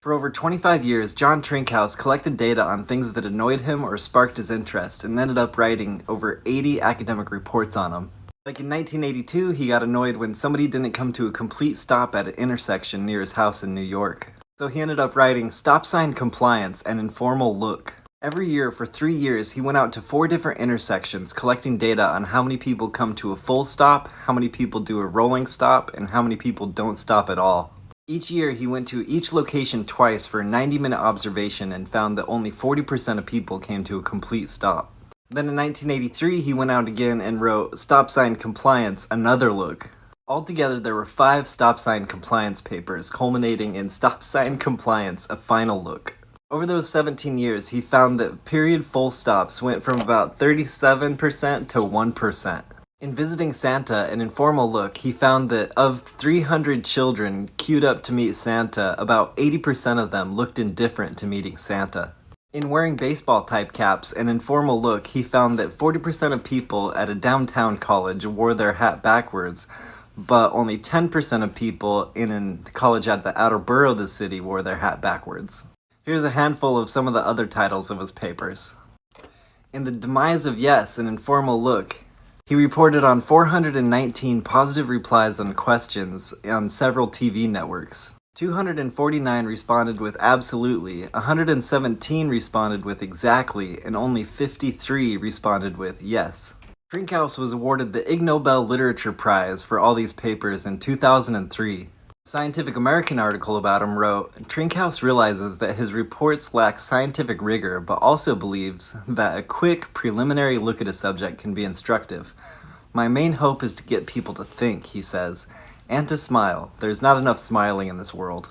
For over 25 years, John Trinkhaus collected data on things that annoyed him or sparked his interest and ended up writing over 80 academic reports on them. Like in 1982, he got annoyed when somebody didn't come to a complete stop at an intersection near his house in New York. So he ended up writing Stop Sign Compliance and Informal Look. Every year for 3 years, he went out to 4 different intersections collecting data on how many people come to a full stop, how many people do a rolling stop, and how many people don't stop at all. Each year, he went to each location twice for a 90-minute observation and found that only 40% of people came to a complete stop. Then in 1983, he went out again and wrote Stop Sign Compliance, Another Look. Altogether, there were 5 stop sign compliance papers, culminating in Stop Sign Compliance, A Final Look. Over those 17 years, he found that period full stops went from about 37% to 1%. In visiting Santa, an informal look, he found that of 300 children queued up to meet Santa, about 80% of them looked indifferent to meeting Santa. In wearing baseball-type caps, an informal look, he found that 40% of people at a downtown college wore their hat backwards, but only 10% of people in a college at the outer borough of the city wore their hat backwards. Here's a handful of some of the other titles of his papers. In The Demise of Yes, an informal look, he reported on 419 positive replies on questions on several TV networks. 249 responded with absolutely, 117 responded with exactly, and only 53 responded with yes. Trinkhaus was awarded the Ig Nobel Literature Prize for all these papers in 2003. A Scientific American article about him wrote, Trinkhaus realizes that his reports lack scientific rigor, but also believes that a quick, preliminary look at a subject can be instructive. My main hope is to get people to think, he says, and to smile. There's not enough smiling in this world.